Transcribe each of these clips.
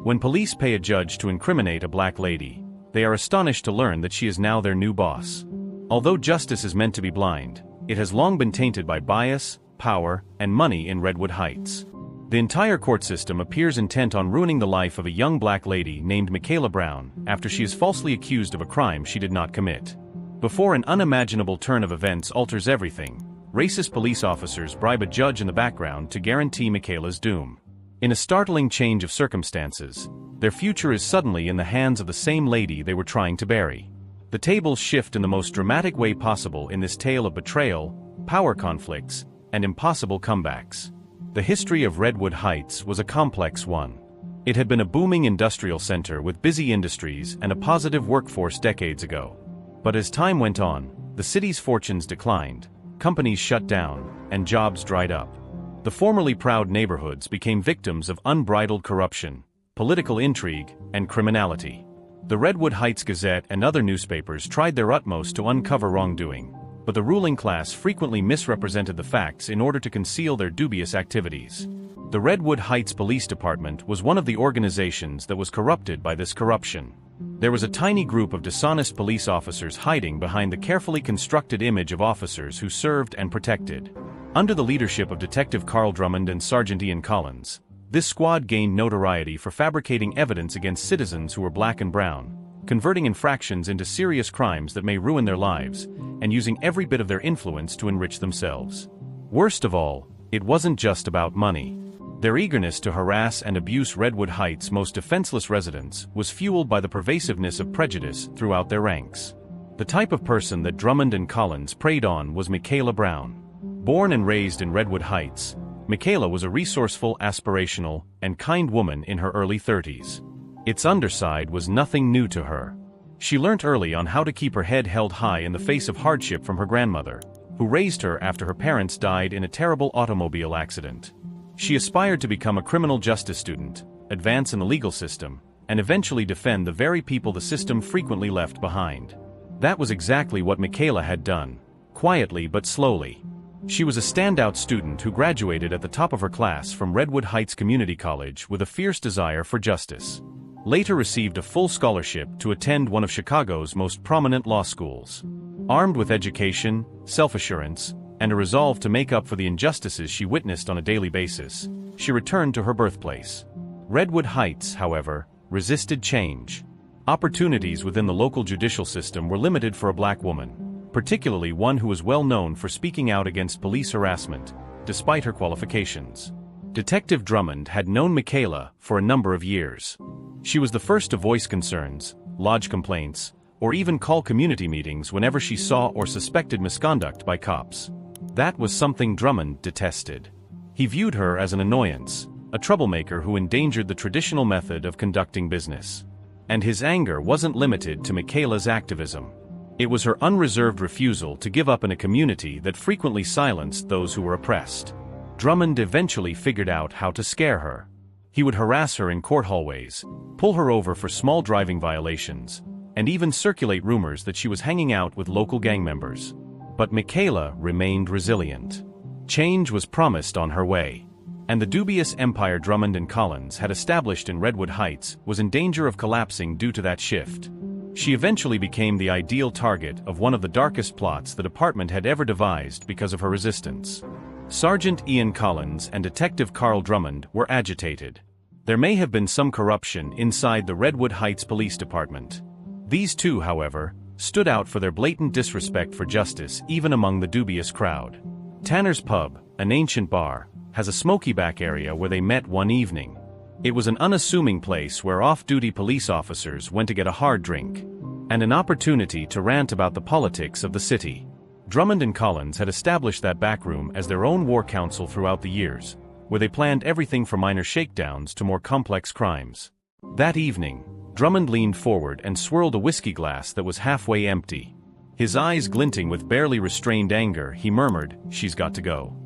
When police pay a judge to incriminate a black lady, they are astonished to learn that she is now their new boss. Although justice is meant to be blind, it has long been tainted by bias, power, and money in Redwood Heights. The entire court system appears intent on ruining the life of a young black lady named Michaela Brown after she is falsely accused of a crime she did not commit. Before an unimaginable turn of events alters everything, racist police officers bribe a judge in the background to guarantee Michaela's doom. In a startling change of circumstances, their future is suddenly in the hands of the same lady they were trying to bury. The tables shift in the most dramatic way possible in this tale of betrayal, power conflicts, and impossible comebacks. The history of Redwood Heights was a complex one. It had been a booming industrial center with busy industries and a positive workforce decades ago. But as time went on, the city's fortunes declined, companies shut down, and jobs dried up. The formerly proud neighborhoods became victims of unbridled corruption, political intrigue, and criminality. The Redwood Heights Gazette and other newspapers tried their utmost to uncover wrongdoing, but the ruling class frequently misrepresented the facts in order to conceal their dubious activities. The Redwood Heights Police Department was one of the organizations that was corrupted by this corruption. There was a tiny group of dishonest police officers hiding behind the carefully constructed image of officers who served and protected. Under the leadership of Detective Carl Drummond and Sergeant Ian Collins, this squad gained notoriety for fabricating evidence against citizens who were black and brown, converting infractions into serious crimes that may ruin their lives, and using every bit of their influence to enrich themselves. Worst of all, it wasn't just about money. Their eagerness to harass and abuse Redwood Heights' most defenseless residents was fueled by the pervasiveness of prejudice throughout their ranks. The type of person that Drummond and Collins preyed on was Michaela Brown. Born and raised in Redwood Heights, Michaela was a resourceful, aspirational, and kind woman in her early 30s. Its underside was nothing new to her. She learnt early on how to keep her head held high in the face of hardship from her grandmother, who raised her after her parents died in a terrible automobile accident. She aspired to become a criminal justice student, advance in the legal system, and eventually defend the very people the system frequently left behind. That was exactly what Michaela had done, quietly but slowly. She was a standout student who graduated at the top of her class from Redwood Heights Community College with a fierce desire for justice. Later received a full scholarship to attend one of Chicago's most prominent law schools. Armed with education, self-assurance, and a resolve to make up for the injustices she witnessed on a daily basis, she returned to her birthplace. Redwood Heights, however, resisted change. Opportunities within the local judicial system were limited for a black woman, particularly one who was well known for speaking out against police harassment, despite her qualifications. Detective Drummond had known Michaela for a number of years. She was the first to voice concerns, lodge complaints, or even call community meetings whenever she saw or suspected misconduct by cops. That was something Drummond detested. He viewed her as an annoyance, a troublemaker who endangered the traditional method of conducting business. And his anger wasn't limited to Michaela's activism. It was her unreserved refusal to give up in a community that frequently silenced those who were oppressed. Drummond eventually figured out how to scare her. He would harass her in court hallways, pull her over for small driving violations, and even circulate rumors that she was hanging out with local gang members. But Michaela remained resilient. Change was promised on her way, and the dubious empire Drummond and Collins had established in Redwood Heights was in danger of collapsing due to that shift. She eventually became the ideal target of one of the darkest plots the department had ever devised because of her resistance. Sergeant Ian Collins and Detective Carl Drummond were agitated. There may have been some corruption inside the Redwood Heights Police Department. These two, however, stood out for their blatant disrespect for justice even among the dubious crowd. Tanner's Pub, an ancient bar, has a smoky back area where they met one evening. It was an unassuming place where off-duty police officers went to get a hard drink, and an opportunity to rant about the politics of the city. Drummond and Collins had established that backroom as their own war council throughout the years, where they planned everything from minor shakedowns to more complex crimes. That evening, Drummond leaned forward and swirled a whiskey glass that was halfway empty. His eyes glinting with barely restrained anger, he murmured, "She's got to go."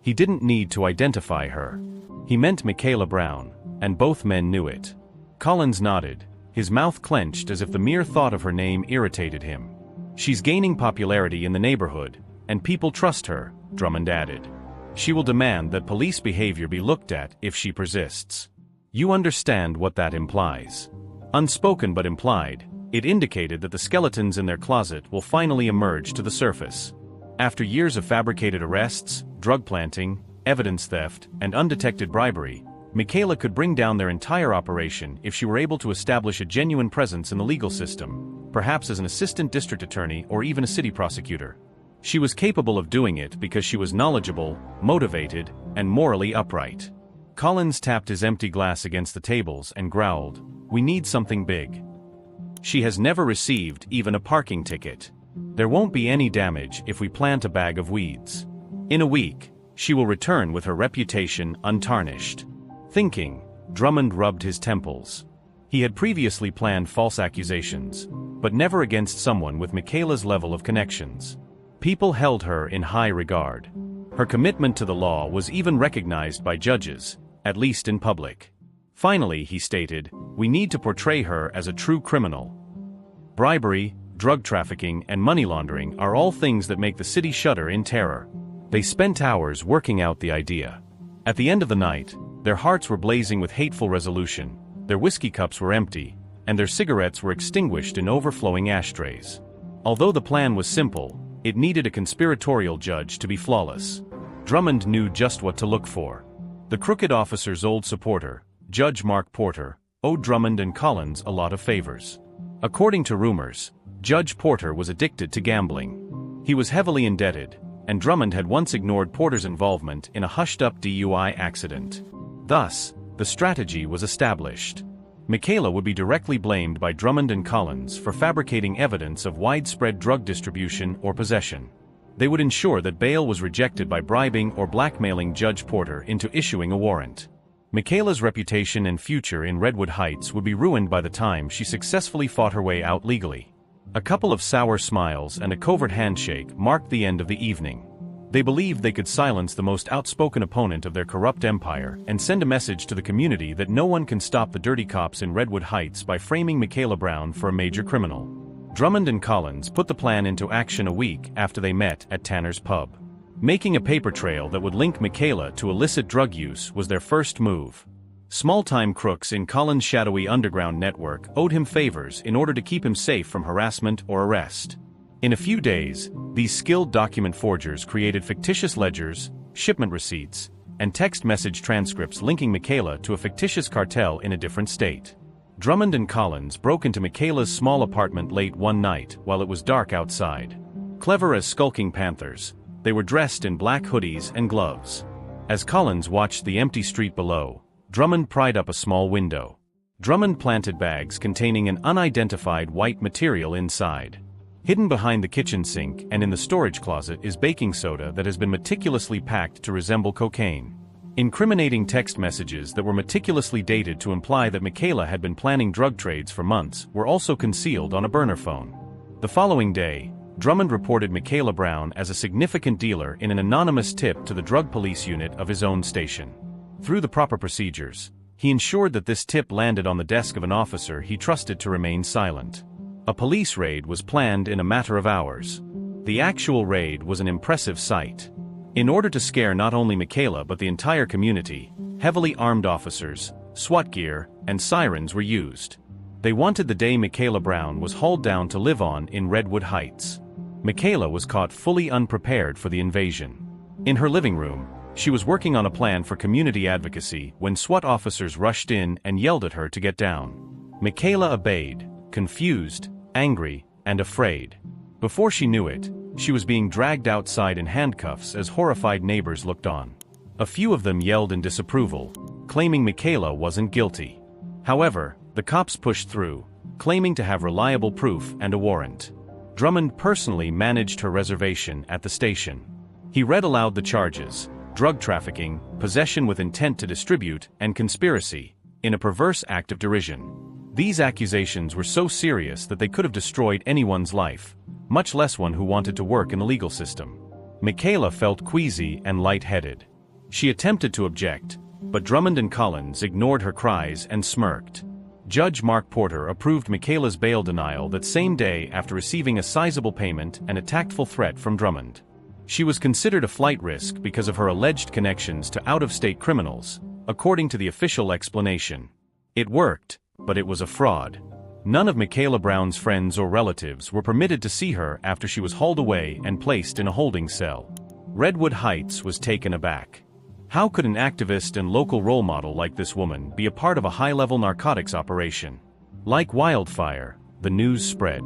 He didn't need to identify her. He meant Michaela Brown, and both men knew it. Collins nodded, his mouth clenched as if the mere thought of her name irritated him. "She's gaining popularity in the neighborhood, and people trust her," Drummond added. "She will demand that police behavior be looked at if she persists." You understand what that implies. Unspoken but implied, it indicated that the skeletons in their closet will finally emerge to the surface. After years of fabricated arrests, drug planting, evidence theft, and undetected bribery, Michaela could bring down their entire operation if she were able to establish a genuine presence in the legal system, perhaps as an assistant district attorney or even a city prosecutor. She was capable of doing it because she was knowledgeable, motivated, and morally upright. Collins tapped his empty glass against the tables and growled, "We need something big. She has never received even a parking ticket. There won't be any damage if we plant a bag of weeds. In a week, she will return with her reputation untarnished." Thinking, Drummond rubbed his temples. He had previously planned false accusations, but never against someone with Michaela's level of connections. People held her in high regard. Her commitment to the law was even recognized by judges, at least in public. Finally, he stated, "We need to portray her as a true criminal." Bribery, drug trafficking, and money laundering are all things that make the city shudder in terror. They spent hours working out the idea. At the end of the night, their hearts were blazing with hateful resolution, their whiskey cups were empty, and their cigarettes were extinguished in overflowing ashtrays. Although the plan was simple, it needed a conspiratorial judge to be flawless. Drummond knew just what to look for. The crooked officer's old supporter, Judge Mark Porter, owed Drummond and Collins a lot of favors. According to rumors, Judge Porter was addicted to gambling. He was heavily indebted, and Drummond had once ignored Porter's involvement in a hushed-up DUI accident. Thus, the strategy was established. Michaela would be directly blamed by Drummond and Collins for fabricating evidence of widespread drug distribution or possession. They would ensure that bail was rejected by bribing or blackmailing Judge Porter into issuing a warrant. Michaela's reputation and future in Redwood Heights would be ruined by the time she successfully fought her way out legally. A couple of sour smiles and a covert handshake marked the end of the evening. They believed they could silence the most outspoken opponent of their corrupt empire and send a message to the community that no one can stop the dirty cops in Redwood Heights by framing Michaela Brown for a major criminal. Drummond and Collins put the plan into action a week after they met at Tanner's pub. Making a paper trail that would link Michaela to illicit drug use was their first move. Small-time crooks in Collins' shadowy underground network owed him favors in order to keep him safe from harassment or arrest. In a few days, these skilled document forgers created fictitious ledgers, shipment receipts, and text message transcripts linking Michaela to a fictitious cartel in a different state. Drummond and Collins broke into Michaela's small apartment late one night while it was dark outside. Clever as skulking panthers, they were dressed in black hoodies and gloves. As Collins watched the empty street below, Drummond pried up a small window. Drummond planted bags containing an unidentified white material inside. Hidden behind the kitchen sink and in the storage closet is baking soda that has been meticulously packed to resemble cocaine. Incriminating text messages that were meticulously dated to imply that Michaela had been planning drug trades for months were also concealed on a burner phone. The following day, Drummond reported Michaela Brown as a significant dealer in an anonymous tip to the drug police unit of his own station. Through the proper procedures, he ensured that this tip landed on the desk of an officer he trusted to remain silent. A police raid was planned in a matter of hours. The actual raid was an impressive sight. In order to scare not only Michaela but the entire community, heavily armed officers, SWAT gear, and sirens were used. They wanted the day Michaela Brown was hauled down to live on in Redwood Heights. Michaela was caught fully unprepared for the invasion. In her living room, she was working on a plan for community advocacy when SWAT officers rushed in and yelled at her to get down. Michaela obeyed, confused, angry, and afraid. Before she knew it, she was being dragged outside in handcuffs as horrified neighbors looked on. A few of them yelled in disapproval, claiming Michaela wasn't guilty. However, the cops pushed through, claiming to have reliable proof and a warrant. Drummond personally managed her reservation at the station. He read aloud the charges: drug trafficking, possession with intent to distribute, and conspiracy, in a perverse act of derision. These accusations were so serious that they could have destroyed anyone's life, much less one who wanted to work in the legal system. Michaela felt queasy and lightheaded. She attempted to object, but Drummond and Collins ignored her cries and smirked. Judge Mark Porter approved Michaela's bail denial that same day after receiving a sizable payment and a tactful threat from Drummond. She was considered a flight risk because of her alleged connections to out-of-state criminals, according to the official explanation. It worked, but it was a fraud. None of Michaela Brown's friends or relatives were permitted to see her after she was hauled away and placed in a holding cell. Redwood Heights was taken aback. How could an activist and local role model like this woman be a part of a high-level narcotics operation? Like wildfire, the news spread.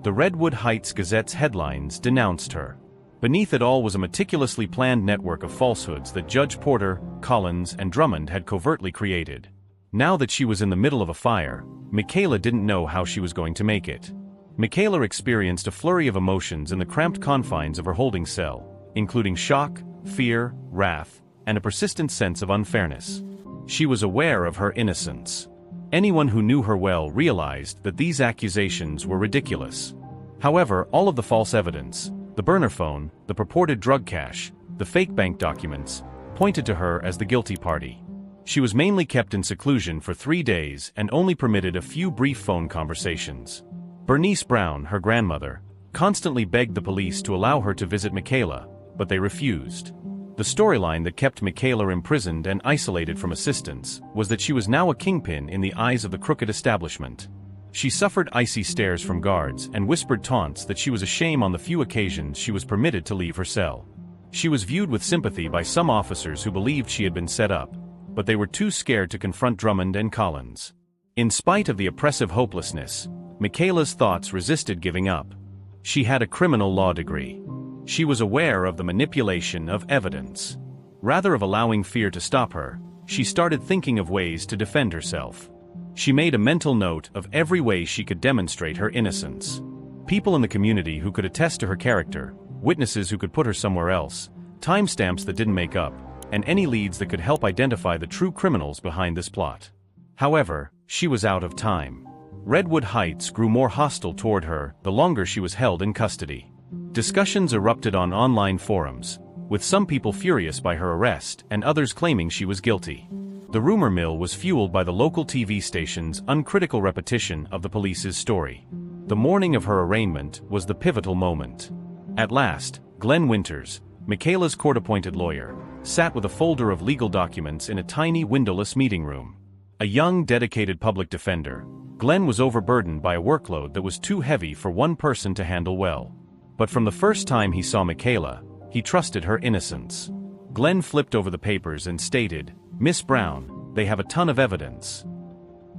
The Redwood Heights Gazette's headlines denounced her. Beneath it all was a meticulously planned network of falsehoods that Judge Porter, Collins, and Drummond had covertly created. Now that she was in the middle of a fire, Michaela didn't know how she was going to make it. Michaela experienced a flurry of emotions in the cramped confines of her holding cell, including shock, fear, wrath, and a persistent sense of unfairness. She was aware of her innocence. Anyone who knew her well realized that these accusations were ridiculous. However, all of the false evidence, the burner phone, the purported drug cache, the fake bank documents, pointed to her as the guilty party. She was mainly kept in seclusion for 3 days and only permitted a few brief phone conversations. Bernice Brown, her grandmother, constantly begged the police to allow her to visit Michaela, but they refused. The storyline that kept Michaela imprisoned and isolated from assistance was that she was now a kingpin in the eyes of the crooked establishment. She suffered icy stares from guards and whispered taunts that she was a shame on the few occasions she was permitted to leave her cell. She was viewed with sympathy by some officers who believed she had been set up, but they were too scared to confront Drummond and Collins. In spite of the oppressive hopelessness, Michaela's thoughts resisted giving up. She had a criminal law degree. She was aware of the manipulation of evidence. Rather than allowing fear to stop her, she started thinking of ways to defend herself. She made a mental note of every way she could demonstrate her innocence. People in the community who could attest to her character, witnesses who could put her somewhere else, timestamps that didn't make up, and any leads that could help identify the true criminals behind this plot. However, she was out of time. Redwood Heights grew more hostile toward her the longer she was held in custody. Discussions erupted on online forums, with some people furious by her arrest and others claiming she was guilty. The rumor mill was fueled by the local TV station's uncritical repetition of the police's story. The morning of her arraignment was the pivotal moment. At last, Glenn Winters, Michaela's court-appointed lawyer, sat with a folder of legal documents in a tiny windowless meeting room. A young, dedicated public defender, Glenn was overburdened by a workload that was too heavy for one person to handle well. But from the first time he saw Michaela, he trusted her innocence. Glenn flipped over the papers and stated, "Miss Brown, they have a ton of evidence."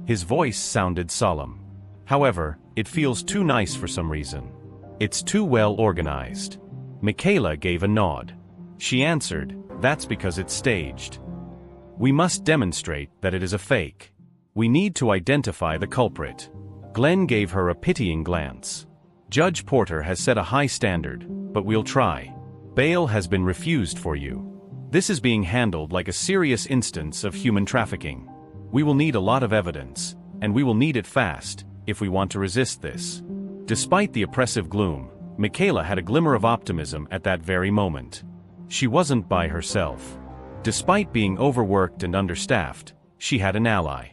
His voice sounded solemn. "However, it feels too nice for some reason. It's too well organized." Michaela gave a nod. She answered, "That's because it's staged. We must demonstrate that it is a fake. We need to identify the culprit." Glenn gave her a pitying glance. "Judge Porter has set a high standard, but we'll try. Bail has been refused for you. This is being handled like a serious instance of human trafficking. We will need a lot of evidence, and we will need it fast, if we want to resist this." Despite the oppressive gloom, Michaela had a glimmer of optimism at that very moment. She wasn't by herself. Despite being overworked and understaffed, she had an ally.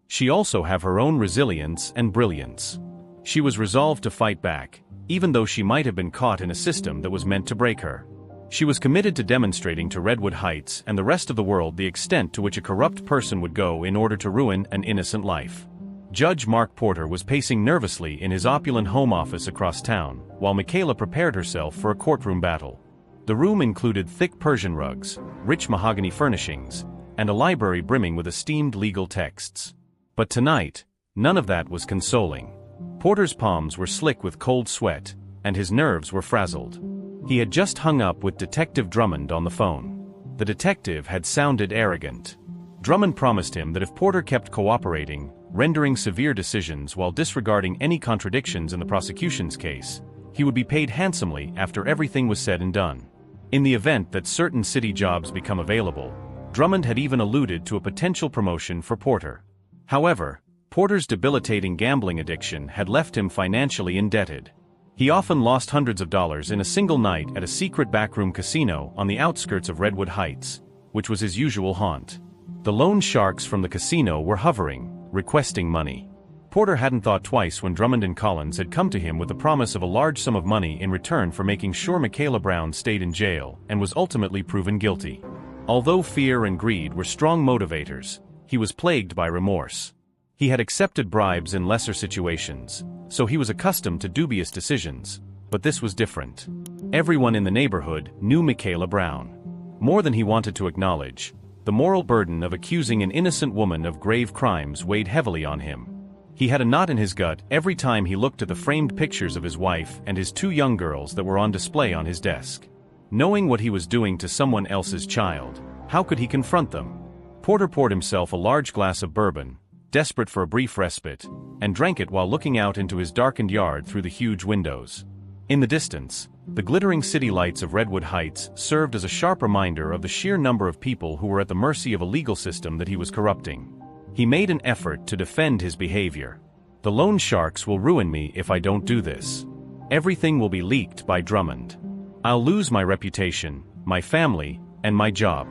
She also had her own resilience and brilliance. She was resolved to fight back, even though she might have been caught in a system that was meant to break her. She was committed to demonstrating to Redwood Heights and the rest of the world the extent to which a corrupt person would go in order to ruin an innocent life. Judge Mark Porter was pacing nervously in his opulent home office across town, while Michaela prepared herself for a courtroom battle. The room included thick Persian rugs, rich mahogany furnishings, and a library brimming with esteemed legal texts. But tonight, none of that was consoling. Porter's palms were slick with cold sweat, and his nerves were frazzled. He had just hung up with Detective Drummond on the phone. The detective had sounded arrogant. Drummond promised him that if Porter kept cooperating, rendering severe decisions while disregarding any contradictions in the prosecution's case, he would be paid handsomely after everything was said and done. In the event that certain city jobs become available, Drummond had even alluded to a potential promotion for Porter. However, Porter's debilitating gambling addiction had left him financially indebted. He often lost hundreds of dollars in a single night at a secret backroom casino on the outskirts of Redwood Heights, which was his usual haunt. The loan sharks from the casino were hovering, requesting money. Porter hadn't thought twice when Drummond and Collins had come to him with the promise of a large sum of money in return for making sure Michaela Brown stayed in jail and was ultimately proven guilty. Although fear and greed were strong motivators, he was plagued by remorse. He had accepted bribes in lesser situations, so he was accustomed to dubious decisions, but this was different. Everyone in the neighborhood knew Michaela Brown. More than he wanted to acknowledge, the moral burden of accusing an innocent woman of grave crimes weighed heavily on him. He had a knot in his gut every time he looked at the framed pictures of his wife and his 2 young girls that were on display on his desk. Knowing what he was doing to someone else's child, how could he confront them? Porter poured himself a large glass of bourbon, desperate for a brief respite, and drank it while looking out into his darkened yard through the huge windows. In the distance, the glittering city lights of Redwood Heights served as a sharp reminder of the sheer number of people who were at the mercy of a legal system that he was corrupting. He made an effort to defend his behavior. "The loan sharks will ruin me if I don't do this. Everything will be leaked by Drummond. I'll lose my reputation, my family, and my job."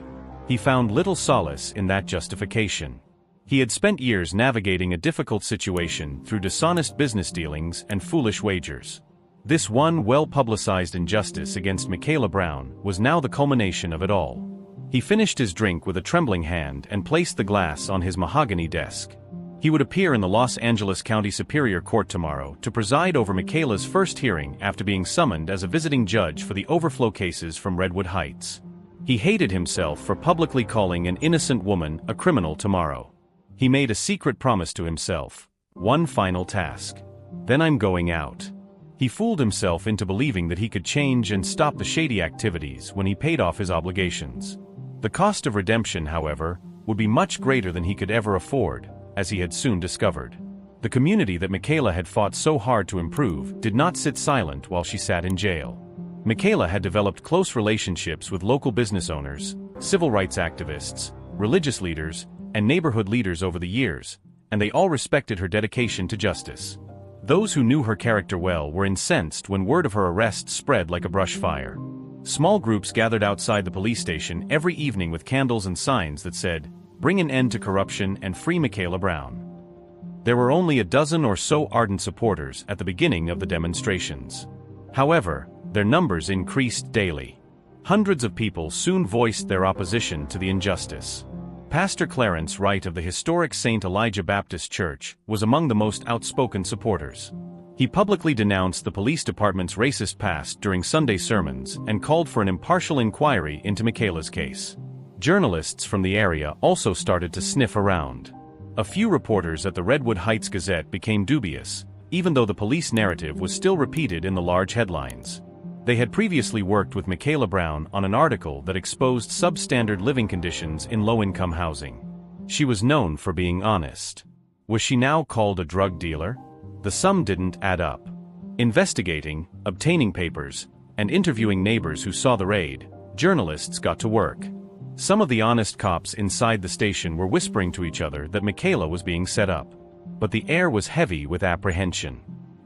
He found little solace in that justification. He had spent years navigating a difficult situation through dishonest business dealings and foolish wagers. This one well-publicized injustice against Michaela Brown was now the culmination of it all. He finished his drink with a trembling hand and placed the glass on his mahogany desk. He would appear in the Los Angeles County Superior Court tomorrow to preside over Michaela's first hearing after being summoned as a visiting judge for the overflow cases from Redwood Heights. He hated himself for publicly calling an innocent woman a criminal tomorrow. He made a secret promise to himself: one final task. Then I'm going out. He fooled himself into believing that he could change and stop the shady activities when he paid off his obligations. The cost of redemption, however, would be much greater than he could ever afford, as he had soon discovered. The community that Michaela had fought so hard to improve did not sit silent while she sat in jail. Michaela had developed close relationships with local business owners, civil rights activists, religious leaders, and neighborhood leaders over the years, and they all respected her dedication to justice. Those who knew her character well were incensed when word of her arrest spread like a brush fire. Small groups gathered outside the police station every evening with candles and signs that said, "Bring an end to corruption and free Michaela Brown." There were only a dozen or so ardent supporters at the beginning of the demonstrations. However, their numbers increased daily. Hundreds of people soon voiced their opposition to the injustice. Pastor Clarence Wright of the historic St. Elijah Baptist Church was among the most outspoken supporters. He publicly denounced the police department's racist past during Sunday sermons and called for an impartial inquiry into Michaela's case. Journalists from the area also started to sniff around. A few reporters at the Redwood Heights Gazette became dubious, even though the police narrative was still repeated in the large headlines. They had previously worked with Michaela Brown on an article that exposed substandard living conditions in low-income housing. She was known for being honest. Was she now called a drug dealer? The sum didn't add up. Investigating, obtaining papers, and interviewing neighbors who saw the raid, journalists got to work. Some of the honest cops inside the station were whispering to each other that Michaela was being set up. But the air was heavy with apprehension.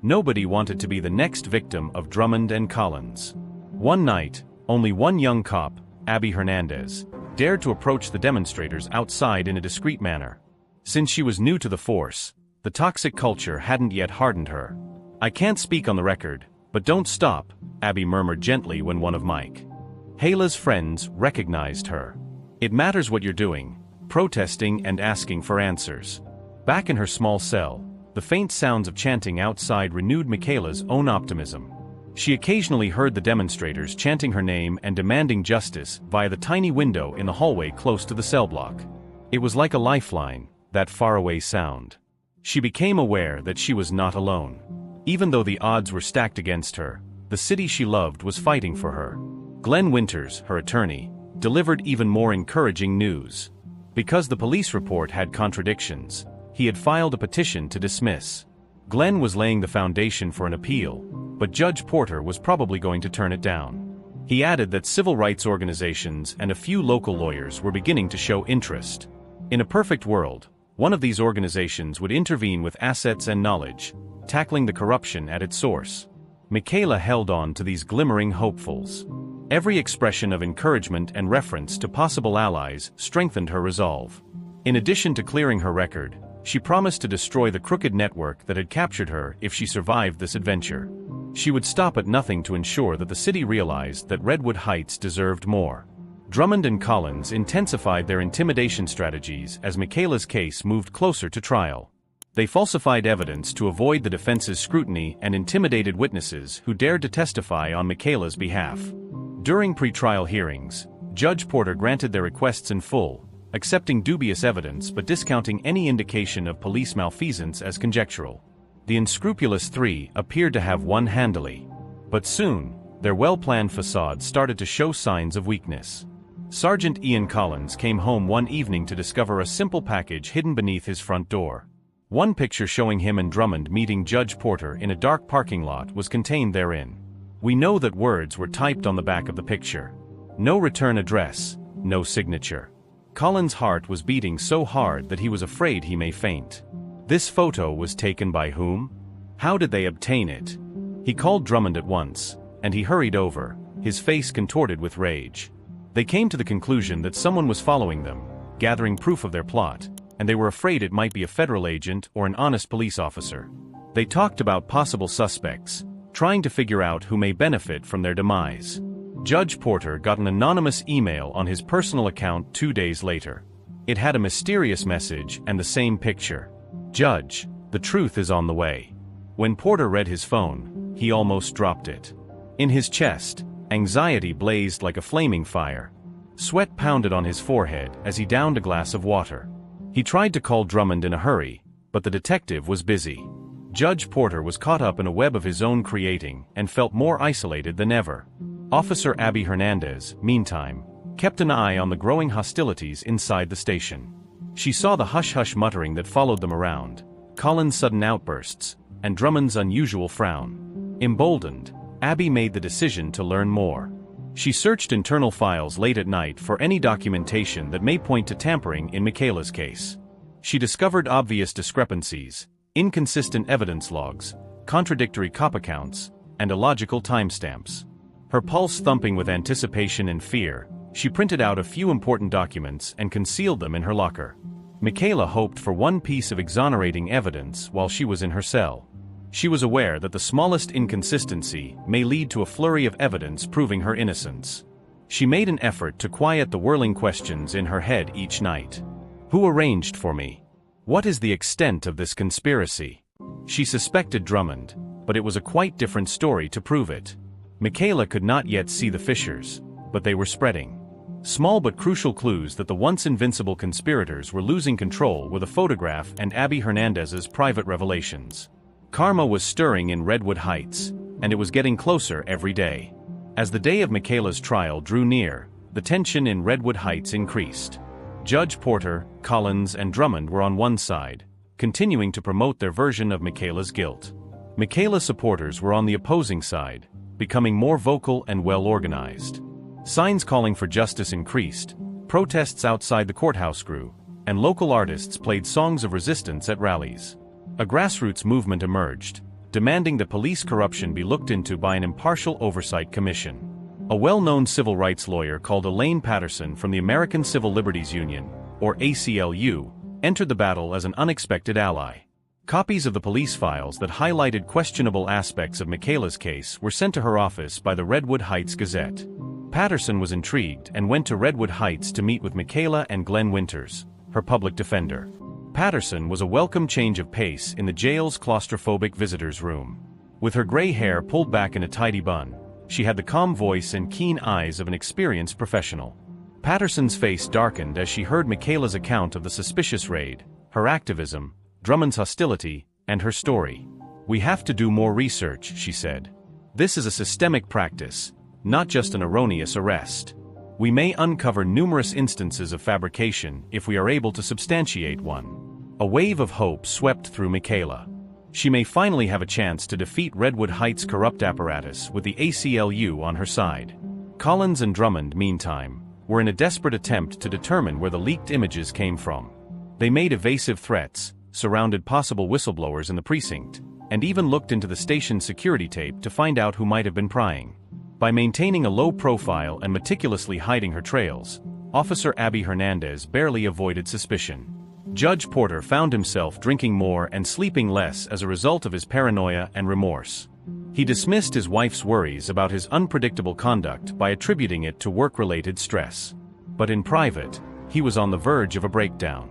Nobody wanted to be the next victim of Drummond and Collins. One night, only one young cop, Abby Hernandez, dared to approach the demonstrators outside in a discreet manner. Since she was new to the force, the toxic culture hadn't yet hardened her. "I can't speak on the record, but don't stop," Abby murmured gently when one of Mike Hala's friends recognized her. "It matters what you're doing, protesting and asking for answers." Back in her small cell, the faint sounds of chanting outside renewed Michaela's own optimism. She occasionally heard the demonstrators chanting her name and demanding justice via the tiny window in the hallway close to the cell block. It was like a lifeline, that faraway sound. She became aware that she was not alone. Even though the odds were stacked against her, the city she loved was fighting for her. Glenn Winters, her attorney, delivered even more encouraging news. Because the police report had contradictions, he had filed a petition to dismiss. Glenn was laying the foundation for an appeal, but Judge Porter was probably going to turn it down. He added that civil rights organizations and a few local lawyers were beginning to show interest. In a perfect world, one of these organizations would intervene with assets and knowledge, tackling the corruption at its source. Michaela held on to these glimmering hopefuls. Every expression of encouragement and reference to possible allies strengthened her resolve. In addition to clearing her record, she promised to destroy the crooked network that had captured her if she survived this adventure. She would stop at nothing to ensure that the city realized that Redwood Heights deserved more. Drummond and Collins intensified their intimidation strategies as Michaela's case moved closer to trial. They falsified evidence to avoid the defense's scrutiny and intimidated witnesses who dared to testify on Michaela's behalf. During pre-trial hearings, Judge Porter granted their requests in full, accepting dubious evidence but discounting any indication of police malfeasance as conjectural. The unscrupulous three appeared to have won handily. But soon, their well-planned facade started to show signs of weakness. Sergeant Ian Collins came home one evening to discover a simple package hidden beneath his front door. One picture showing him and Drummond meeting Judge Porter in a dark parking lot was contained therein. We know that words were typed on the back of the picture. No return address, no signature. Collins' heart was beating so hard that he was afraid he may faint. This photo was taken by whom? How did they obtain it? He called Drummond at once, and he hurried over, his face contorted with rage. They came to the conclusion that someone was following them, gathering proof of their plot, and they were afraid it might be a federal agent or an honest police officer. They talked about possible suspects, trying to figure out who may benefit from their demise. Judge Porter got an anonymous email on his personal account 2 days later. It had a mysterious message and the same picture. "Judge, the truth is on the way." When Porter read his phone, he almost dropped it. In his chest, anxiety blazed like a flaming fire. Sweat pounded on his forehead as he downed a glass of water. He tried to call Drummond in a hurry, but the detective was busy. Judge Porter was caught up in a web of his own creating and felt more isolated than ever. Officer Abby Hernandez, meantime, kept an eye on the growing hostilities inside the station. She saw the hush-hush muttering that followed them around, Collins' sudden outbursts, and Drummond's unusual frown. Emboldened, Abby made the decision to learn more. She searched internal files late at night for any documentation that may point to tampering in Michaela's case. She discovered obvious discrepancies, inconsistent evidence logs, contradictory cop accounts, and illogical timestamps. Her pulse thumping with anticipation and fear, she printed out a few important documents and concealed them in her locker. Michaela hoped for one piece of exonerating evidence while she was in her cell. She was aware that the smallest inconsistency may lead to a flurry of evidence proving her innocence. She made an effort to quiet the whirling questions in her head each night. Who arranged for me? What is the extent of this conspiracy? She suspected Drummond, but it was a quite different story to prove it. Michaela could not yet see the fissures, but they were spreading. Small but crucial clues that the once invincible conspirators were losing control were the photograph and Abby Hernandez's private revelations. Karma was stirring in Redwood Heights, and it was getting closer every day. As the day of Michaela's trial drew near, the tension in Redwood Heights increased. Judge Porter, Collins, and Drummond were on one side, continuing to promote their version of Michaela's guilt. Michaela supporters were on the opposing side, becoming more vocal and well-organized. Signs calling for justice increased, protests outside the courthouse grew, and local artists played songs of resistance at rallies. A grassroots movement emerged, demanding that police corruption be looked into by an impartial oversight commission. A well-known civil rights lawyer called Elaine Patterson from the American Civil Liberties Union, or ACLU, entered the battle as an unexpected ally. Copies of the police files that highlighted questionable aspects of Michaela's case were sent to her office by the Redwood Heights Gazette. Patterson was intrigued and went to Redwood Heights to meet with Michaela and Glenn Winters, her public defender. Patterson was a welcome change of pace in the jail's claustrophobic visitors' room. With her gray hair pulled back in a tidy bun, she had the calm voice and keen eyes of an experienced professional. Patterson's face darkened as she heard Michaela's account of the suspicious raid, her activism, Drummond's hostility, and her story. "We have to do more research," she said. "This is a systemic practice, not just an erroneous arrest. We may uncover numerous instances of fabrication if we are able to substantiate one." A wave of hope swept through Michaela. She may finally have a chance to defeat Redwood Heights' corrupt apparatus with the ACLU on her side. Collins and Drummond, meantime, were in a desperate attempt to determine where the leaked images came from. They made evasive threats, surrounded possible whistleblowers in the precinct, and even looked into the station's security tape to find out who might have been prying. By maintaining a low profile and meticulously hiding her trails, Officer Abby Hernandez barely avoided suspicion. Judge Porter found himself drinking more and sleeping less as a result of his paranoia and remorse. He dismissed his wife's worries about his unpredictable conduct by attributing it to work-related stress. But in private, he was on the verge of a breakdown.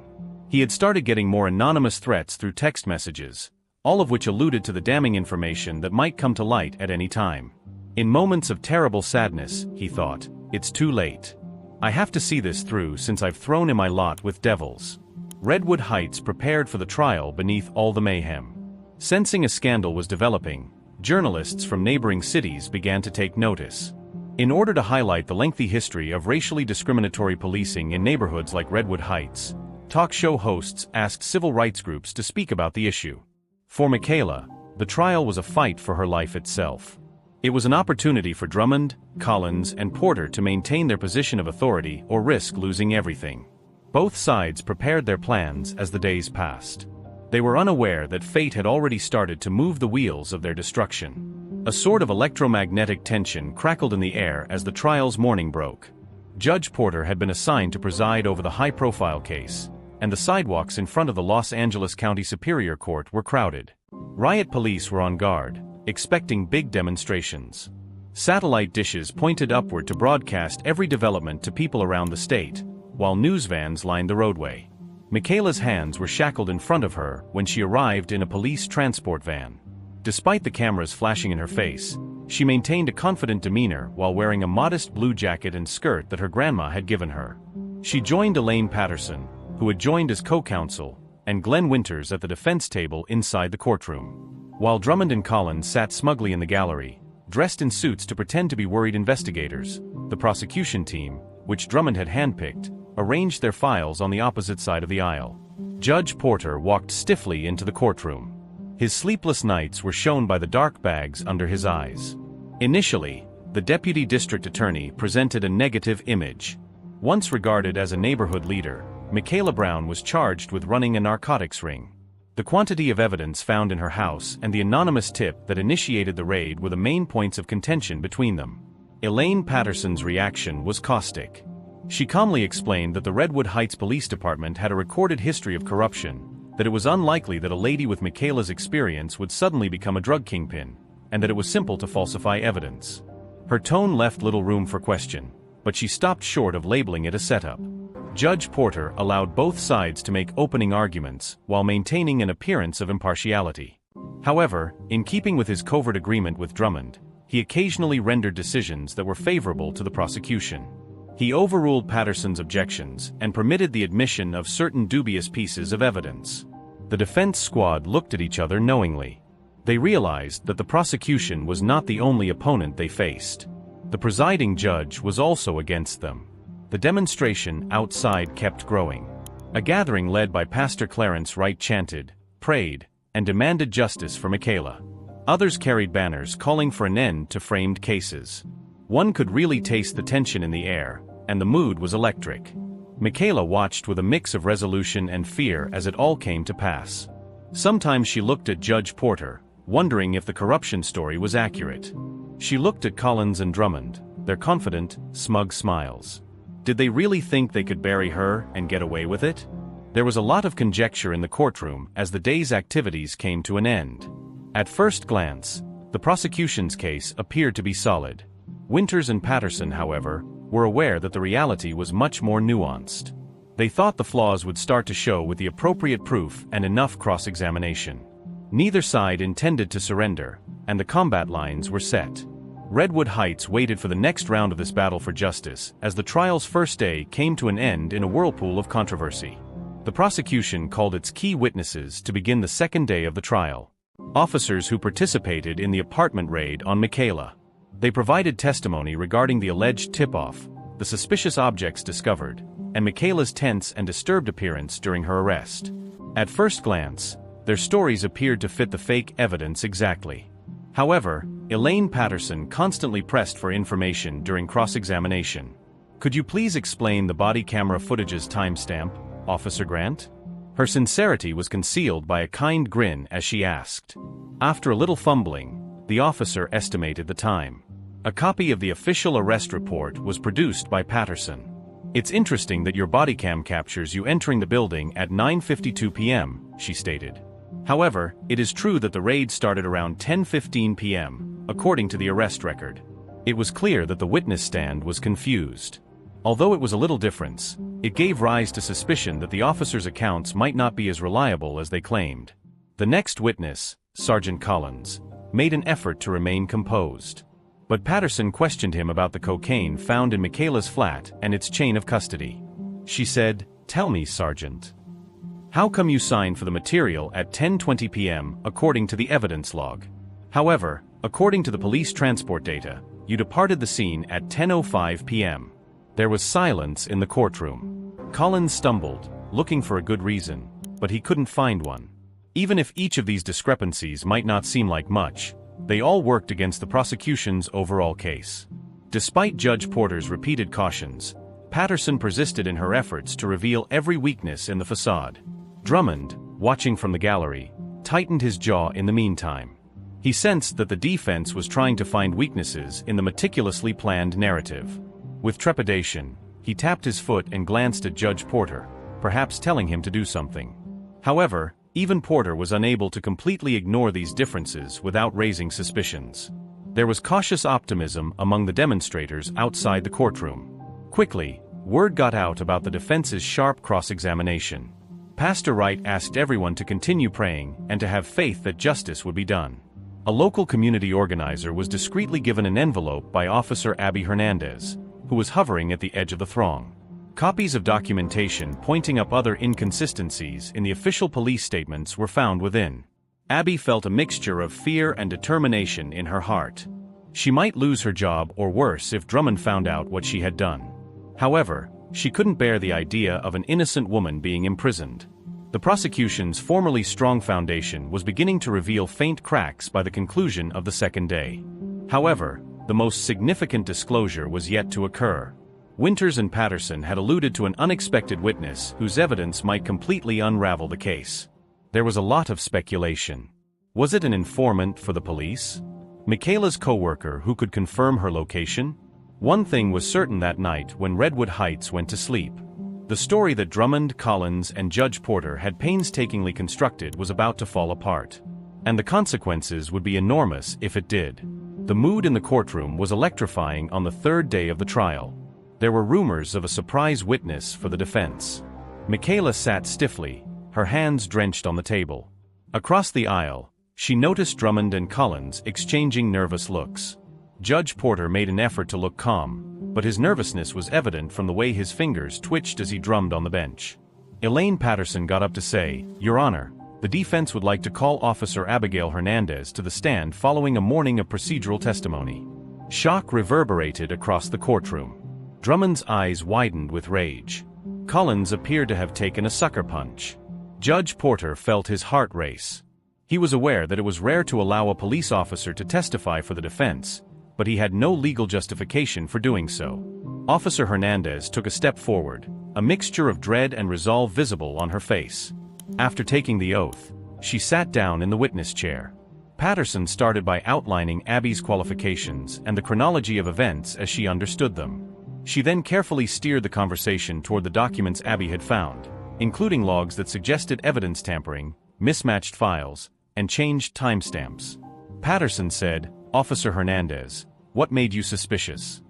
He had started getting more anonymous threats through text messages, all of which alluded to the damning information that might come to light at any time. In moments of terrible sadness, he thought, it's too late. I have to see this through since I've thrown in my lot with devils. Redwood Heights prepared for the trial beneath all the mayhem. Sensing a scandal was developing, journalists from neighboring cities began to take notice. In order to highlight the lengthy history of racially discriminatory policing in neighborhoods like Redwood Heights, talk show hosts asked civil rights groups to speak about the issue. For Michaela, the trial was a fight for her life itself. It was an opportunity for Drummond, Collins, and Porter to maintain their position of authority or risk losing everything. Both sides prepared their plans as the days passed. They were unaware that fate had already started to move the wheels of their destruction. A sort of electromagnetic tension crackled in the air as the trial's morning broke. Judge Porter had been assigned to preside over the high-profile case, and the sidewalks in front of the Los Angeles County Superior Court were crowded. Riot police were on guard, expecting big demonstrations. Satellite dishes pointed upward to broadcast every development to people around the state, while news vans lined the roadway. Michaela's hands were shackled in front of her when she arrived in a police transport van. Despite the cameras flashing in her face, she maintained a confident demeanor while wearing a modest blue jacket and skirt that her grandma had given her. She joined Elaine Patterson, who had joined as co-counsel, and Glenn Winters at the defense table inside the courtroom. While Drummond and Collins sat smugly in the gallery, dressed in suits to pretend to be worried investigators, the prosecution team, which Drummond had handpicked, arranged their files on the opposite side of the aisle. Judge Porter walked stiffly into the courtroom. His sleepless nights were shown by the dark bags under his eyes. Initially, the deputy district attorney presented a negative image. Once regarded as a neighborhood leader, Michaela Brown was charged with running a narcotics ring. The quantity of evidence found in her house and the anonymous tip that initiated the raid were the main points of contention between them. Elaine Patterson's reaction was caustic. She calmly explained that the Redwood Heights Police Department had a recorded history of corruption, that it was unlikely that a lady with Michaela's experience would suddenly become a drug kingpin, and that it was simple to falsify evidence. Her tone left little room for question, but she stopped short of labeling it a setup. Judge Porter allowed both sides to make opening arguments while maintaining an appearance of impartiality. However, in keeping with his covert agreement with Drummond, he occasionally rendered decisions that were favorable to the prosecution. He overruled Patterson's objections and permitted the admission of certain dubious pieces of evidence. The defense squad looked at each other knowingly. They realized that the prosecution was not the only opponent they faced. The presiding judge was also against them. The demonstration outside kept growing. A gathering led by Pastor Clarence Wright chanted, prayed, and demanded justice for Michaela. Others carried banners calling for an end to framed cases. One could really taste the tension in the air, and the mood was electric. Michaela watched with a mix of resolution and fear as it all came to pass. Sometimes she looked at Judge Porter, wondering if the corruption story was accurate. She looked at Collins and Drummond, their confident, smug smiles. Did they really think they could bury her and get away with it? There was a lot of conjecture in the courtroom as the day's activities came to an end. At first glance, the prosecution's case appeared to be solid. Winters and Patterson, however, were aware that the reality was much more nuanced. They thought the flaws would start to show with the appropriate proof and enough cross-examination. Neither side intended to surrender, and the combat lines were set. Redwood Heights waited for the next round of this battle for justice as the trial's first day came to an end in a whirlpool of controversy. The prosecution called its key witnesses to begin the second day of the trial. Officers who participated in the apartment raid on Michaela. They provided testimony regarding the alleged tip-off, the suspicious objects discovered, and Michaela's tense and disturbed appearance during her arrest. At first glance, their stories appeared to fit the fake evidence exactly. However, Elaine Patterson constantly pressed for information during cross-examination. Could you please explain the body camera footage's timestamp, Officer Grant? Her sincerity was concealed by a kind grin as she asked. After a little fumbling, the officer estimated the time. A copy of the official arrest report was produced by Patterson. It's interesting that your body cam captures you entering the building at 9:52 p.m., she stated. However, it is true that the raid started around 10:15 p.m., according to the arrest record. It was clear that the witness stand was confused. Although it was a little difference, it gave rise to suspicion that the officers' accounts might not be as reliable as they claimed. The next witness, Sergeant Collins, made an effort to remain composed. But Patterson questioned him about the cocaine found in Michaela's flat and its chain of custody. She said, "Tell me, Sergeant. How come you signed for the material at 10:20 p.m. according to the evidence log? However, according to the police transport data, you departed the scene at 10:05 p.m. There was silence in the courtroom. Collins stumbled, looking for a good reason, but he couldn't find one. Even if each of these discrepancies might not seem like much, they all worked against the prosecution's overall case. Despite Judge Porter's repeated cautions, Patterson persisted in her efforts to reveal every weakness in the facade. Drummond, watching from the gallery, tightened his jaw in the meantime. He sensed that the defense was trying to find weaknesses in the meticulously planned narrative. With trepidation, he tapped his foot and glanced at Judge Porter, perhaps telling him to do something. However, even Porter was unable to completely ignore these differences without raising suspicions. There was cautious optimism among the demonstrators outside the courtroom. Quickly, word got out about the defense's sharp cross-examination. Pastor Wright asked everyone to continue praying and to have faith that justice would be done. A local community organizer was discreetly given an envelope by Officer Abby Hernandez, who was hovering at the edge of the throng. Copies of documentation pointing up other inconsistencies in the official police statements were found within. Abby felt a mixture of fear and determination in her heart. She might lose her job or worse if Drummond found out what she had done. However, she couldn't bear the idea of an innocent woman being imprisoned. The prosecution's formerly strong foundation was beginning to reveal faint cracks by the conclusion of the second day. However, the most significant disclosure was yet to occur. Winters and Patterson had alluded to an unexpected witness whose evidence might completely unravel the case. There was a lot of speculation. Was it an informant for the police? Michaela's co-worker who could confirm her location? One thing was certain that night when Redwood Heights went to sleep. The story that Drummond, Collins, and Judge Porter had painstakingly constructed was about to fall apart. And the consequences would be enormous if it did. The mood in the courtroom was electrifying on the third day of the trial. There were rumors of a surprise witness for the defense. Michaela sat stiffly, her hands drenched on the table. Across the aisle, she noticed Drummond and Collins exchanging nervous looks. Judge Porter made an effort to look calm, but his nervousness was evident from the way his fingers twitched as he drummed on the bench. Elaine Patterson got up to say, "Your Honor, the defense would like to call Officer Abigail Hernandez to the stand following a morning of procedural testimony." Shock reverberated across the courtroom. Drummond's eyes widened with rage. Collins appeared to have taken a sucker punch. Judge Porter felt his heart race. He was aware that it was rare to allow a police officer to testify for the defense, but he had no legal justification for doing so. Officer Hernandez took a step forward, a mixture of dread and resolve visible on her face. After taking the oath, she sat down in the witness chair. Patterson started by outlining Abby's qualifications and the chronology of events as she understood them. She then carefully steered the conversation toward the documents Abby had found, including logs that suggested evidence tampering, mismatched files, and changed timestamps. Patterson said, "Officer Hernandez, what made you suspicious?"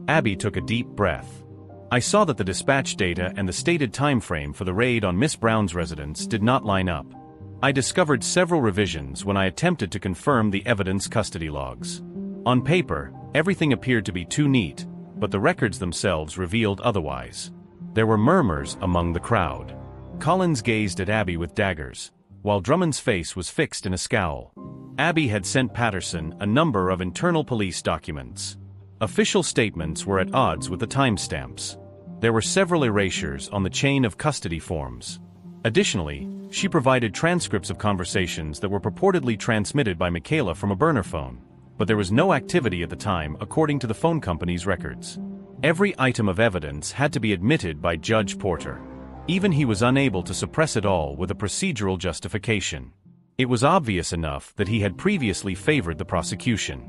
Abby took a deep breath. "I saw that the dispatch data and the stated time frame for the raid on Miss Brown's residence did not line up. I discovered several revisions when I attempted to confirm the evidence custody logs. On paper, everything appeared to be too neat, but the records themselves revealed otherwise." There were murmurs among the crowd. Collins gazed at Abby with daggers, while Drummond's face was fixed in a scowl. Abby had sent Patterson a number of internal police documents. Official statements were at odds with the timestamps. There were several erasures on the chain of custody forms. Additionally, she provided transcripts of conversations that were purportedly transmitted by Michaela from a burner phone, but there was no activity at the time according to the phone company's records. Every item of evidence had to be admitted by Judge Porter. Even he was unable to suppress it all with a procedural justification. It was obvious enough that he had previously favored the prosecution.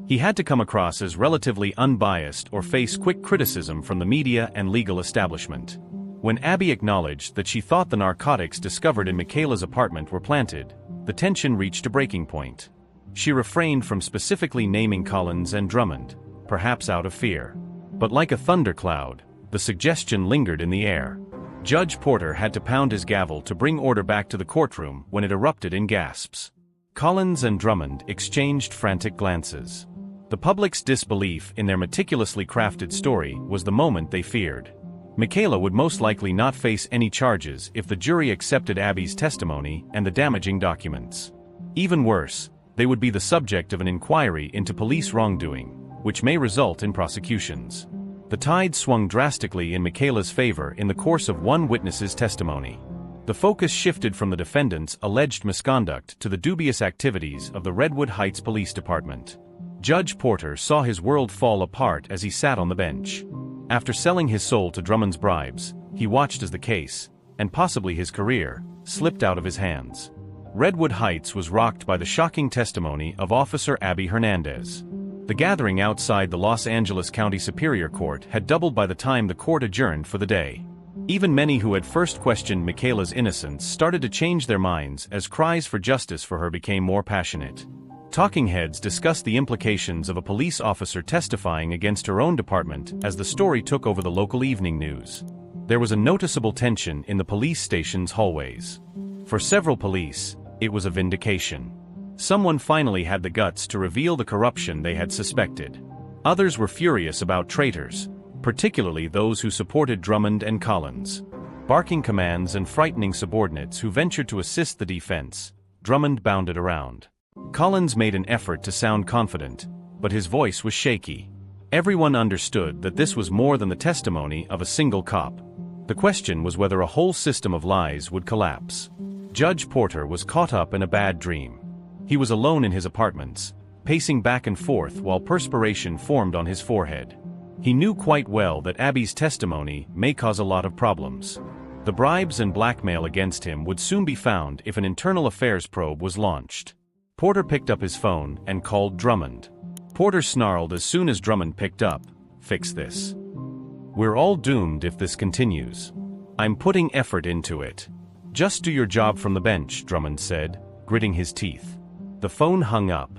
He had to come across as relatively unbiased or face quick criticism from the media and legal establishment. When Abby acknowledged that she thought the narcotics discovered in Michaela's apartment were planted, the tension reached a breaking point. She refrained from specifically naming Collins and Drummond, perhaps out of fear. But like a thundercloud, The suggestion lingered in the air. Judge Porter had to pound his gavel to bring order back to the courtroom when it erupted in gasps. Collins and Drummond exchanged frantic glances. The public's disbelief in their meticulously crafted story was the moment they feared. Michaela would most likely not face any charges if the jury accepted Abby's testimony and the damaging documents. Even worse, they would be the subject of an inquiry into police wrongdoing, which may result in prosecutions. The tide swung drastically in Michaela's favor in the course of one witness's testimony. The focus shifted from the defendant's alleged misconduct to the dubious activities of the Redwood Heights Police Department. Judge Porter saw his world fall apart as he sat on the bench. After selling his soul to Drummond's bribes, he watched as the case, and possibly his career, slipped out of his hands. Redwood Heights was rocked by the shocking testimony of Officer Abby Hernandez. The gathering outside the Los Angeles County Superior Court had doubled by the time the court adjourned for the day. Even many who had first questioned Michaela's innocence started to change their minds as cries for justice for her became more passionate. Talking heads discussed the implications of a police officer testifying against her own department as the story took over the local evening news. There was a noticeable tension in the police station's hallways. For several police, it was a vindication. Someone finally had the guts to reveal the corruption they had suspected. Others were furious about traitors, particularly those who supported Drummond and Collins. Barking commands and frightening subordinates who ventured to assist the defense, Drummond bounded around. Collins made an effort to sound confident, but his voice was shaky. Everyone understood that this was more than the testimony of a single cop. The question was whether a whole system of lies would collapse. Judge Porter was caught up in a bad dream. He was alone in his apartments, pacing back and forth while perspiration formed on his forehead. He knew quite well that Abby's testimony may cause a lot of problems. The bribes and blackmail against him would soon be found if an internal affairs probe was launched. Porter picked up his phone and called Drummond. Porter snarled as soon as Drummond picked up, "Fix this. We're all doomed if this continues. I'm putting effort into it." "Just do your job from the bench," Drummond said, gritting his teeth. The phone hung up.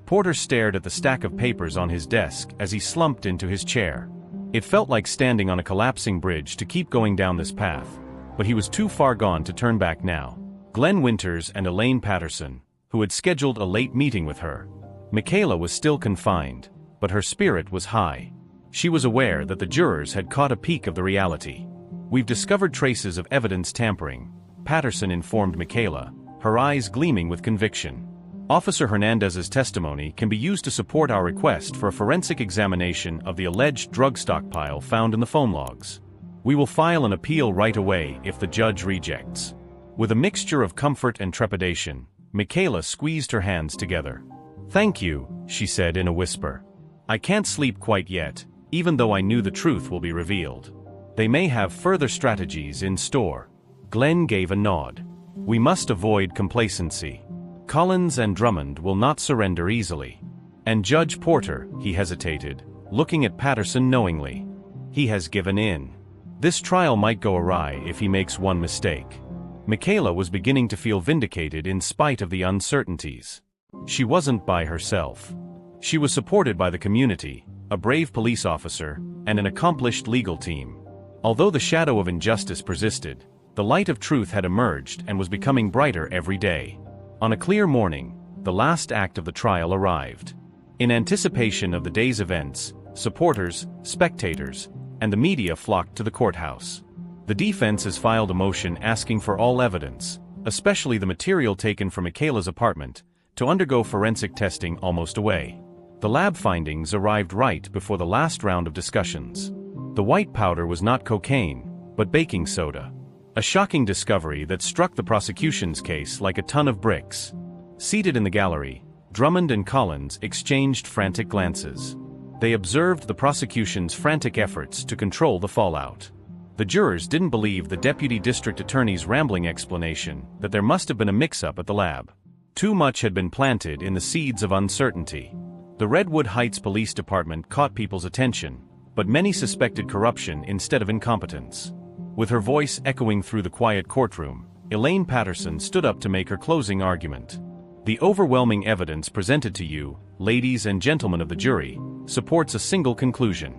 Porter stared at the stack of papers on his desk as he slumped into his chair. It felt like standing on a collapsing bridge to keep going down this path, but he was too far gone to turn back now. Glenn Winters and Elaine Patterson, who had scheduled a late meeting with her. Michaela was still confined, but her spirit was high. She was aware that the jurors had caught a peek of the reality. "We've discovered traces of evidence tampering," Patterson informed Michaela, her eyes gleaming with conviction. "Officer Hernandez's testimony can be used to support our request for a forensic examination of the alleged drug stockpile found in the phone logs. We will file an appeal right away if the judge rejects." With a mixture of comfort and trepidation, Michaela squeezed her hands together. "Thank you," she said in a whisper. "I can't sleep quite yet, even though I knew the truth will be revealed. They may have further strategies in store." Glenn gave a nod. "We must avoid complacency. Collins and Drummond will not surrender easily. And Judge Porter," he hesitated, looking at Patterson knowingly. "He has given in. This trial might go awry if he makes one mistake." Michaela was beginning to feel vindicated in spite of the uncertainties. She wasn't by herself. She was supported by the community, a brave police officer, and an accomplished legal team. Although the shadow of injustice persisted, the light of truth had emerged and was becoming brighter every day. On a clear morning, the last act of the trial arrived. In anticipation of the day's events, supporters, spectators, and the media flocked to the courthouse. The defense has filed a motion asking for all evidence, especially the material taken from Michaela's apartment, to undergo forensic testing almost away. The lab findings arrived right before the last round of discussions. The white powder was not cocaine, but baking soda. A shocking discovery that struck the prosecution's case like a ton of bricks. Seated in the gallery, Drummond and Collins exchanged frantic glances. They observed the prosecution's frantic efforts to control the fallout. The jurors didn't believe the deputy district attorney's rambling explanation that there must have been a mix-up at the lab. Too much had been planted in the seeds of uncertainty. The Redwood Heights Police Department caught people's attention, but many suspected corruption instead of incompetence. With her voice echoing through the quiet courtroom, Elaine Patterson stood up to make her closing argument. "The overwhelming evidence presented to you, ladies and gentlemen of the jury, supports a single conclusion.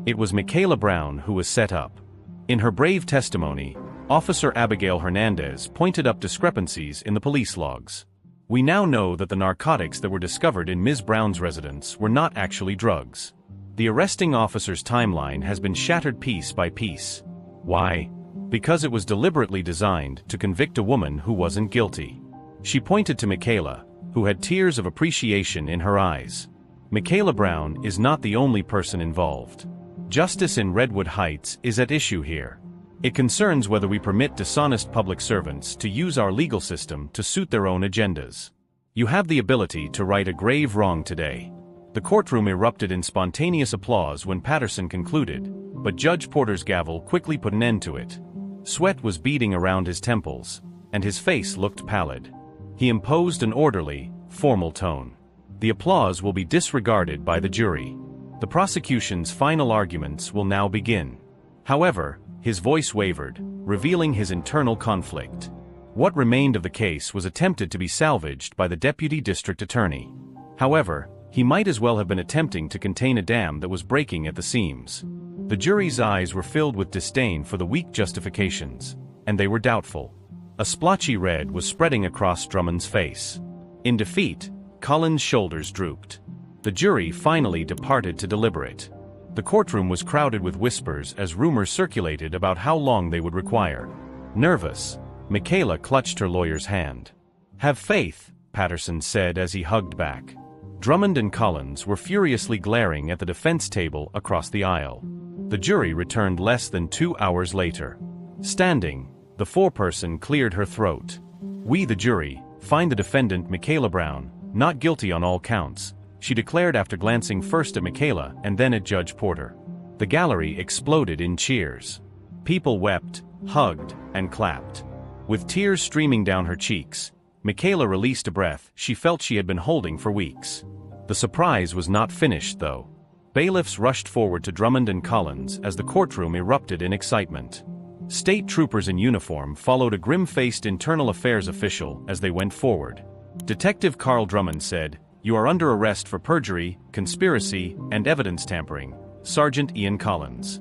It was Michaela Brown who was set up. In her brave testimony, Officer Abigail Hernandez pointed up discrepancies in the police logs. We now know that the narcotics that were discovered in Ms. Brown's residence were not actually drugs. The arresting officer's timeline has been shattered piece by piece. Why? Because it was deliberately designed to convict a woman who wasn't guilty. She pointed to Michaela, who had tears of appreciation in her eyes. Michaela Brown is not the only person involved. Justice in Redwood Heights is at issue here. It concerns whether we permit dishonest public servants to use our legal system to suit their own agendas. You have the ability to right a grave wrong today. The courtroom erupted in spontaneous applause when Patterson concluded, but Judge Porter's gavel quickly put an end to it. Sweat was beading around his temples, and his face looked pallid. He imposed an orderly, formal tone. The applause will be disregarded by the jury. The prosecution's final arguments will now begin. However, his voice wavered, revealing his internal conflict. What remained of the case was attempted to be salvaged by the deputy district attorney. However, he might as well have been attempting to contain a dam that was breaking at the seams. The jury's eyes were filled with disdain for the weak justifications, and they were doubtful. A splotchy red was spreading across Drummond's face. In defeat, Collins' shoulders drooped. The jury finally departed to deliberate. The courtroom was crowded with whispers as rumors circulated about how long they would require. Nervous, Michaela clutched her lawyer's hand. "Have faith," Patterson said as he hugged back. Drummond and Collins were furiously glaring at the defense table across the aisle. The jury returned less than 2 hours later. Standing, the foreperson cleared her throat. "We, the jury, find the defendant Michaela Brown not guilty on all counts," she declared after glancing first at Michaela and then at Judge Porter. The gallery exploded in cheers. People wept, hugged, and clapped. With tears streaming down her cheeks, Michaela released a breath she felt she had been holding for weeks. The surprise was not finished, though. Bailiffs rushed forward to Drummond and Collins as the courtroom erupted in excitement. State troopers in uniform followed a grim-faced internal affairs official as they went forward. Detective Carl Drummond said, "You are under arrest for perjury, conspiracy, and evidence tampering, Sergeant Ian Collins."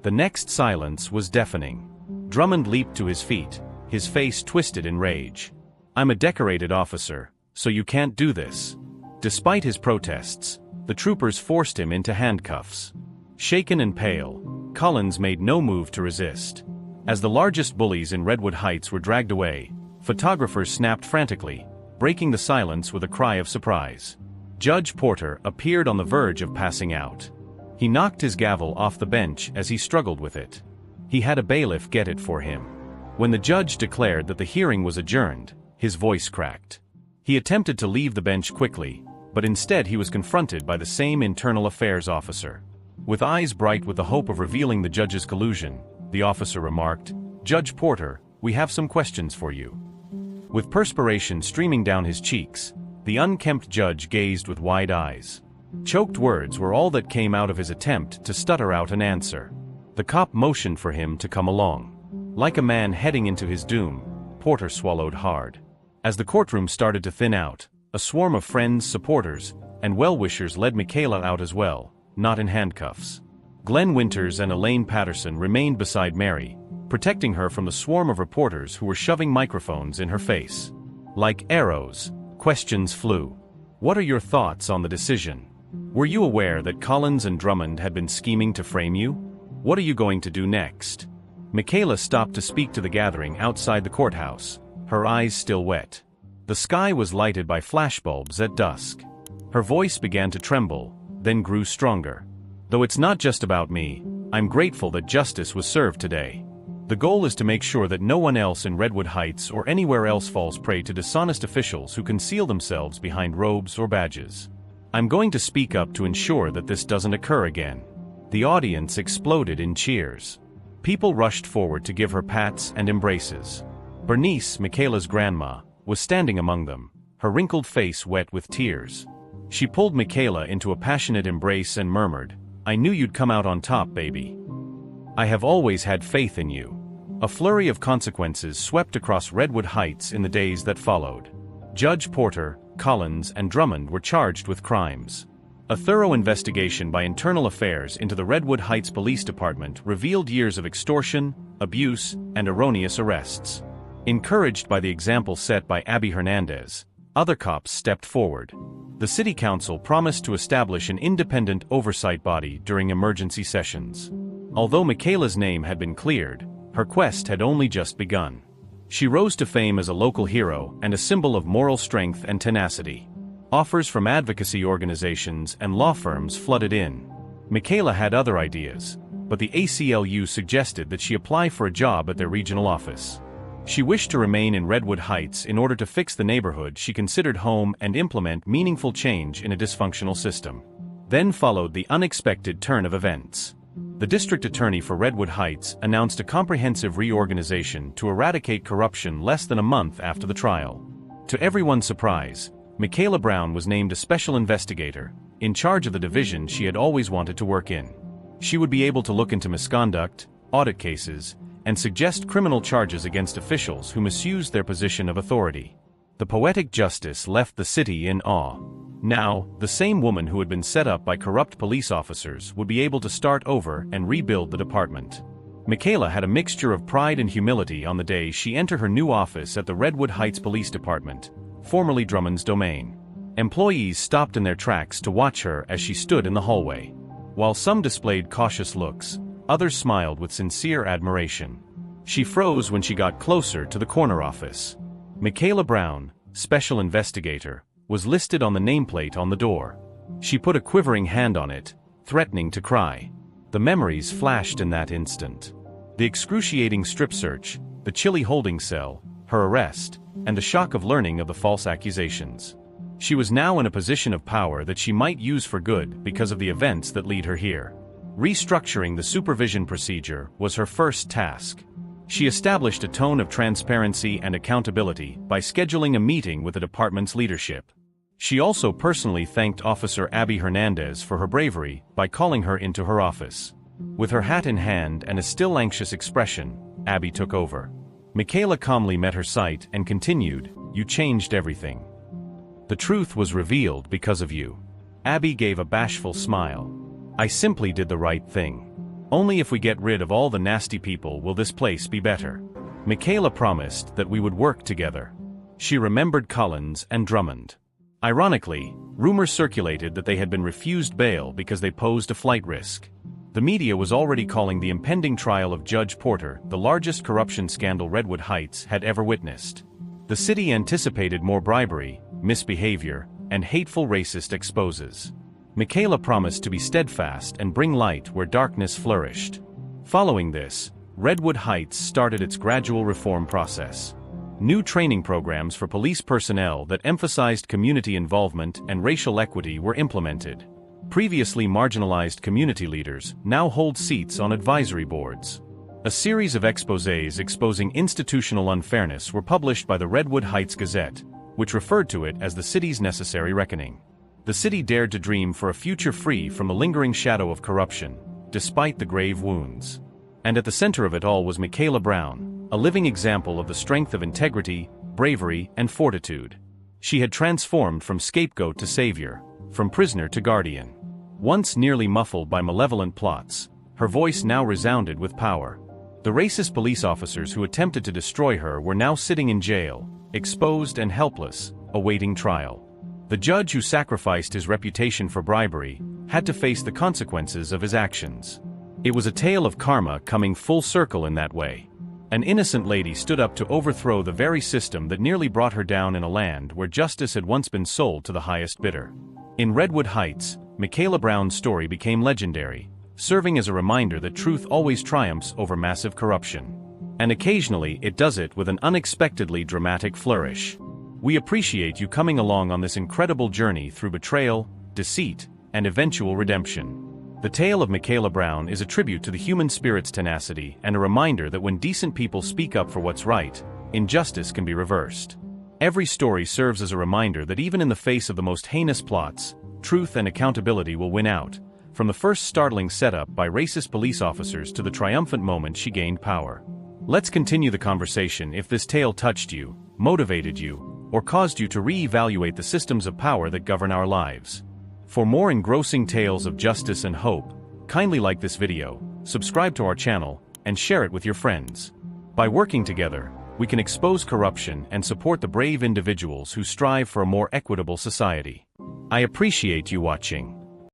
The next silence was deafening. Drummond leaped to his feet, his face twisted in rage. "I'm a decorated officer, so you can't do this." Despite his protests, the troopers forced him into handcuffs. Shaken and pale, Collins made no move to resist. As the largest bullies in Redwood Heights were dragged away, photographers snapped frantically, breaking the silence with a cry of surprise. Judge Porter appeared on the verge of passing out. He knocked his gavel off the bench as he struggled with it. He had a bailiff get it for him. When the judge declared that the hearing was adjourned, his voice cracked. He attempted to leave the bench quickly, but instead he was confronted by the same internal affairs officer. With eyes bright with the hope of revealing the judge's collusion, the officer remarked, "Judge Porter, we have some questions for you." With perspiration streaming down his cheeks, the unkempt judge gazed with wide eyes. Choked words were all that came out of his attempt to stutter out an answer. The cop motioned for him to come along. Like a man heading into his doom, Porter swallowed hard. As the courtroom started to thin out, a swarm of friends, supporters, and well-wishers led Michaela out as well, not in handcuffs. Glenn Winters and Elaine Patterson remained beside Mary, protecting her from the swarm of reporters who were shoving microphones in her face. Like arrows, questions flew. "What are your thoughts on the decision? Were you aware that Collins and Drummond had been scheming to frame you? What are you going to do next?" Michaela stopped to speak to the gathering outside the courthouse, her eyes still wet. The sky was lighted by flashbulbs at dusk. Her voice began to tremble, then grew stronger. "Though it's not just about me, I'm grateful that justice was served today. The goal is to make sure that no one else in Redwood Heights or anywhere else falls prey to dishonest officials who conceal themselves behind robes or badges. I'm going to speak up to ensure that this doesn't occur again." The audience exploded in cheers. People rushed forward to give her pats and embraces. Bernice, Michaela's grandma, was standing among them, her wrinkled face wet with tears. She pulled Michaela into a passionate embrace and murmured, "I knew you'd come out on top, baby. I have always had faith in you." A flurry of consequences swept across Redwood Heights in the days that followed. Judge Porter, Collins, and Drummond were charged with crimes. A thorough investigation by Internal Affairs into the Redwood Heights Police Department revealed years of extortion, abuse, and erroneous arrests. Encouraged by the example set by Abby Hernandez, other cops stepped forward. The city council promised to establish an independent oversight body during emergency sessions. Although Michaela's name had been cleared, her quest had only just begun. She rose to fame as a local hero and a symbol of moral strength and tenacity. Offers from advocacy organizations and law firms flooded in. Michaela had other ideas, but the ACLU suggested that she apply for a job at their regional office. She wished to remain in Redwood Heights in order to fix the neighborhood she considered home and implement meaningful change in a dysfunctional system. Then followed the unexpected turn of events. The district attorney for Redwood Heights announced a comprehensive reorganization to eradicate corruption less than a month after the trial. To everyone's surprise, Michaela Brown was named a special investigator, in charge of the division she had always wanted to work in. She would be able to look into misconduct, audit cases, and suggest criminal charges against officials who misused their position of authority. The poetic justice left the city in awe. Now, the same woman who had been set up by corrupt police officers would be able to start over and rebuild the department. Michaela had a mixture of pride and humility on the day she entered her new office at the Redwood Heights Police Department, formerly Drummond's domain. Employees stopped in their tracks to watch her as she stood in the hallway. While some displayed cautious looks, others smiled with sincere admiration. She froze when she got closer to the corner office. Michaela Brown, Special Investigator, was listed on the nameplate on the door. She put a quivering hand on it, threatening to cry. The memories flashed in that instant. The excruciating strip search, the chilly holding cell, her arrest, and the shock of learning of the false accusations. She was now in a position of power that she might use for good because of the events that lead her here. Restructuring the supervision procedure was her first task. She established a tone of transparency and accountability by scheduling a meeting with the department's leadership. She also personally thanked Officer Abby Hernandez for her bravery by calling her into her office. With her hat in hand and a still anxious expression, Abby took over. Michaela calmly met her sight and continued, "You changed everything. The truth was revealed because of you." Abby gave a bashful smile. "I simply did the right thing. Only if we get rid of all the nasty people will this place be better." Michaela promised that we would work together. She remembered Collins and Drummond. Ironically, rumors circulated that they had been refused bail because they posed a flight risk. The media was already calling the impending trial of Judge Porter the largest corruption scandal Redwood Heights had ever witnessed. The city anticipated more bribery, misbehavior, and hateful racist exposes. Michaela promised to be steadfast and bring light where darkness flourished. Following this, Redwood Heights started its gradual reform process. New training programs for police personnel that emphasized community involvement and racial equity were implemented. Previously marginalized community leaders now hold seats on advisory boards. A series of exposés exposing institutional unfairness were published by the Redwood Heights Gazette, which referred to it as the city's necessary reckoning. The city dared to dream for a future free from the lingering shadow of corruption, despite the grave wounds. And at the center of it all was Michaela Brown, a living example of the strength of integrity, bravery, and fortitude. She had transformed from scapegoat to savior, from prisoner to guardian. Once nearly muffled by malevolent plots, her voice now resounded with power. The racist police officers who attempted to destroy her were now sitting in jail, exposed and helpless, awaiting trial. The judge who sacrificed his reputation for bribery had to face the consequences of his actions. It was a tale of karma coming full circle in that way. An innocent lady stood up to overthrow the very system that nearly brought her down in a land where justice had once been sold to the highest bidder. In Redwood Heights, Michaela Brown's story became legendary, serving as a reminder that truth always triumphs over massive corruption. And occasionally it does it with an unexpectedly dramatic flourish. We appreciate you coming along on this incredible journey through betrayal, deceit, and eventual redemption. The tale of Michaela Brown is a tribute to the human spirit's tenacity and a reminder that when decent people speak up for what's right, injustice can be reversed. Every story serves as a reminder that even in the face of the most heinous plots, truth and accountability will win out, from the first startling setup by racist police officers to the triumphant moment she gained power. Let's continue the conversation if this tale touched you, motivated you, or caused you to re-evaluate the systems of power that govern our lives. For more engrossing tales of justice and hope, kindly like this video, subscribe to our channel, and share it with your friends. By working together, we can expose corruption and support the brave individuals who strive for a more equitable society. I appreciate you watching.